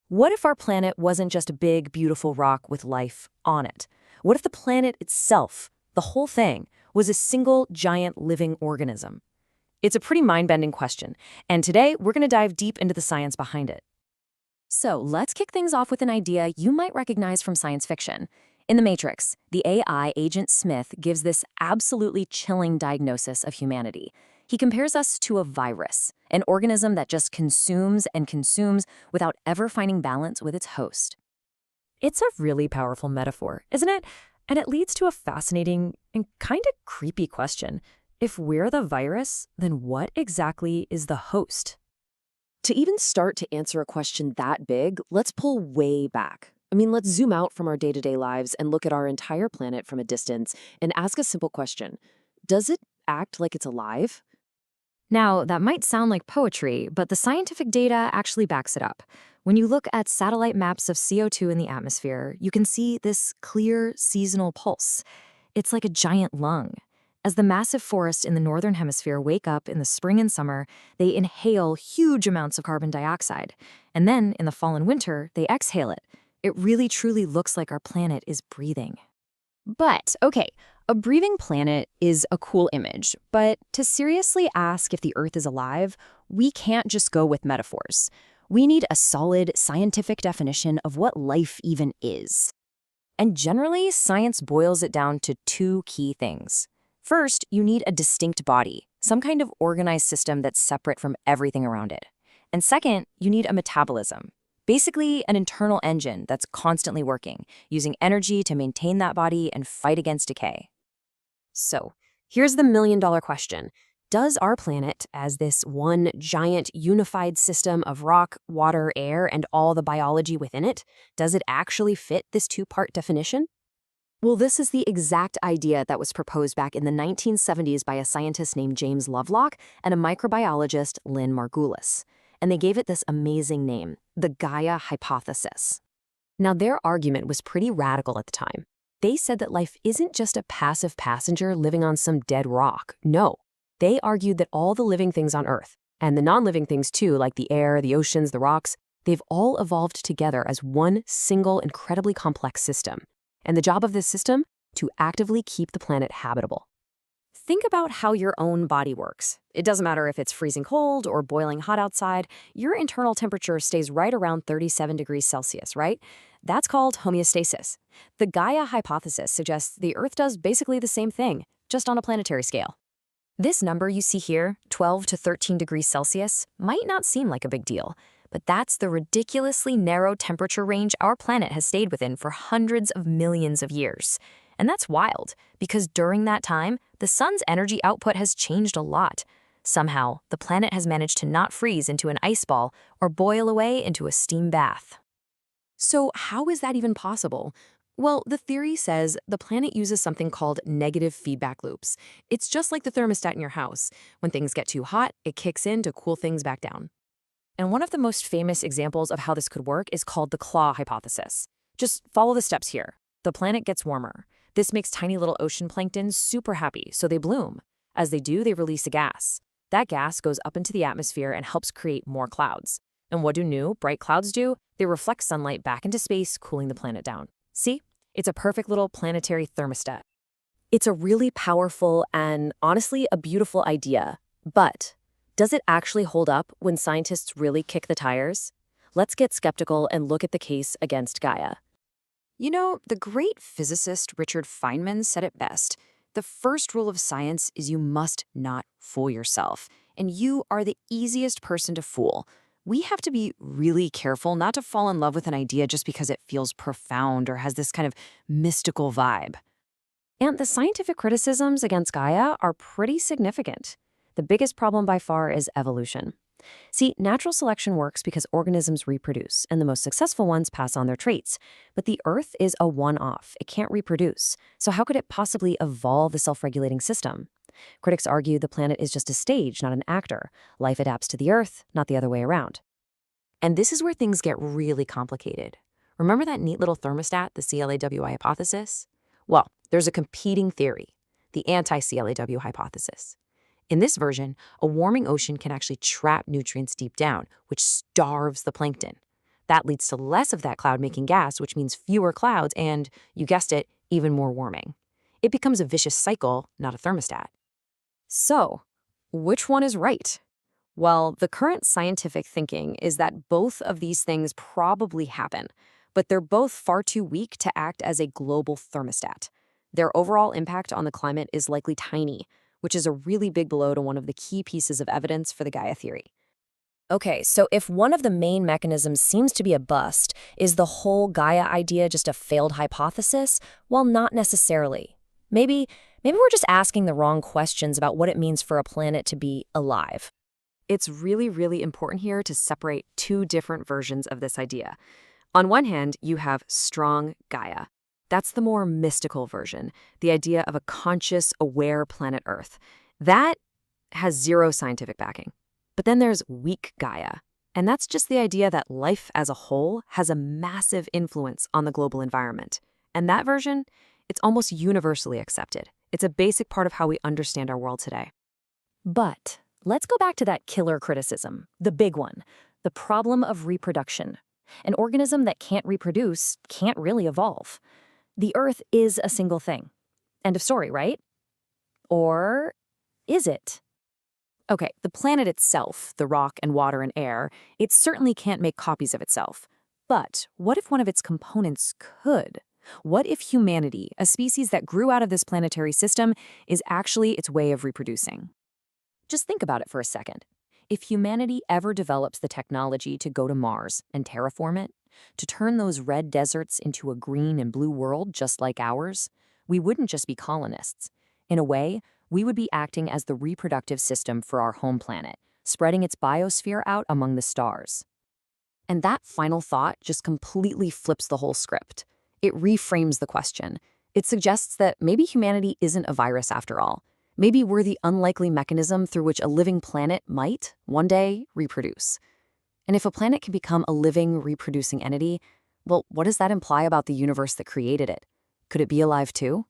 What if our planet wasn't just a big, beautiful rock with life on it? What if the planet itself, the whole thing, was a single, giant, living organism? It's a pretty mind-bending question, and today we're going to dive deep into the science behind it. So let's kick things off with an idea you might recognize from science fiction. In The Matrix, the AI Agent Smith gives this absolutely chilling diagnosis of humanity. He compares us to a virus, an organism that just consumes and consumes without ever finding balance with its host. It's a really powerful metaphor, isn't it? And it leads to a fascinating and kind of creepy question. If we're the virus, then what exactly is the host? To even start to answer a question that big, let's pull way back. Let's zoom out from our day-to-day lives and look at our entire planet from a distance and ask a simple question. Does it act like it's alive? Now, that might sound like poetry, but the scientific data actually backs it up. When you look at satellite maps of CO2 in the atmosphere, you can see this clear seasonal pulse. It's like a giant lung. As the massive forests in the northern hemisphere wake up in the spring and summer, they inhale huge amounts of carbon dioxide. And then, in the fall and winter, they exhale it. It really truly looks like our planet is breathing. But, okay, a breathing planet is a cool image, but to seriously ask if the Earth is alive, we can't just go with metaphors. We need a solid scientific definition of what life even is. And generally, science boils it down to two key things. First, you need a distinct body, some kind of organized system that's separate from everything around it. And second, you need a metabolism. Basically, an internal engine that's constantly working, using energy to maintain that body and fight against decay. So, here's the million-dollar question. Does our planet, as this one giant unified system of rock, water, air, and all the biology within it, does it actually fit this two-part definition? Well, this is the exact idea that was proposed back in the 1970s by a scientist named James Lovelock and a microbiologist, Lynn Margulis. And they gave it this amazing name, the Gaia Hypothesis. Now, their argument was pretty radical at the time. They said that life isn't just a passive passenger living on some dead rock. No. They argued that all the living things on Earth, and the non-living things too, like the air, the oceans, the rocks, they've all evolved together as one single, incredibly complex system. And the job of this system? To actively keep the planet habitable. Think about how your own body works. It doesn't matter if it's freezing cold or boiling hot outside, your internal temperature stays right around 37 degrees Celsius, right? That's called homeostasis. The Gaia hypothesis suggests the Earth does basically the same thing, just on a planetary scale. This number you see here, 12 to 13 degrees Celsius, might not seem like a big deal, but that's the ridiculously narrow temperature range our planet has stayed within for hundreds of millions of years. And that's wild, because during that time, the sun's energy output has changed a lot. Somehow, the planet has managed to not freeze into an ice ball or boil away into a steam bath. So how is that even possible? Well, the theory says the planet uses something called negative feedback loops. It's just like the thermostat in your house. When things get too hot, it kicks in to cool things back down. And one of the most famous examples of how this could work is called the claw hypothesis. Just follow the steps here. The planet gets warmer. This makes tiny little ocean plankton super happy, so they bloom. As they do, they release a gas. That gas goes up into the atmosphere and helps create more clouds. And what do new, bright clouds do? They reflect sunlight back into space, cooling the planet down. See? It's a perfect little planetary thermostat. It's a really powerful and, honestly, a beautiful idea. But does it actually hold up when scientists really kick the tires? Let's get skeptical and look at the case against Gaia. You know, the great physicist Richard Feynman said it best. The first rule of science is you must not fool yourself. And you are the easiest person to fool. We have to be really careful not to fall in love with an idea just because it feels profound or has this kind of mystical vibe. And the scientific criticisms against Gaia are pretty significant. The biggest problem by far is evolution. See, natural selection works because organisms reproduce, and the most successful ones pass on their traits. But the Earth is a one-off. It can't reproduce. So how could it possibly evolve the self-regulating system? Critics argue the planet is just a stage, not an actor. Life adapts to the Earth, not the other way around. And this is where things get really complicated. Remember that neat little thermostat, the CLAW hypothesis? Well, there's a competing theory, the anti-CLAW hypothesis. In this version, a warming ocean can actually trap nutrients deep down, which starves the plankton. That leads to less of that cloud-making gas, which means fewer clouds and, you guessed it, even more warming. It becomes a vicious cycle, not a thermostat. So, which one is right? Well, the current scientific thinking is that both of these things probably happen, but they're both far too weak to act as a global thermostat. Their overall impact on the climate is likely tiny, which is a really big blow to one of the key pieces of evidence for the Gaia theory. Okay, so if one of the main mechanisms seems to be a bust, is the whole Gaia idea just a failed hypothesis? Well, not necessarily. Maybe we're just asking the wrong questions about what it means for a planet to be alive. It's really, really important here to separate two different versions of this idea. On one hand, you have strong Gaia. That's the more mystical version, the idea of a conscious, aware planet Earth. That has zero scientific backing. But then there's weak Gaia, and that's just the idea that life as a whole has a massive influence on the global environment. And that version, it's almost universally accepted. It's a basic part of how we understand our world today. But let's go back to that killer criticism, the big one, the problem of reproduction. An organism that can't reproduce can't really evolve. The Earth is a single thing. End of story, right? Or is it? Okay, the planet itself, the rock and water and air, it certainly can't make copies of itself. But what if one of its components could? What if humanity, a species that grew out of this planetary system, is actually its way of reproducing? Just think about it for a second. If humanity ever develops the technology to go to Mars and terraform it, to turn those red deserts into a green and blue world just like ours, we wouldn't just be colonists. In a way, we would be acting as the reproductive system for our home planet, spreading its biosphere out among the stars. And that final thought just completely flips the whole script. It reframes the question. It suggests that maybe humanity isn't a virus after all. Maybe we're the unlikely mechanism through which a living planet might, one day, reproduce. And if a planet can become a living, reproducing entity, well, what does that imply about the universe that created it? Could it be alive too?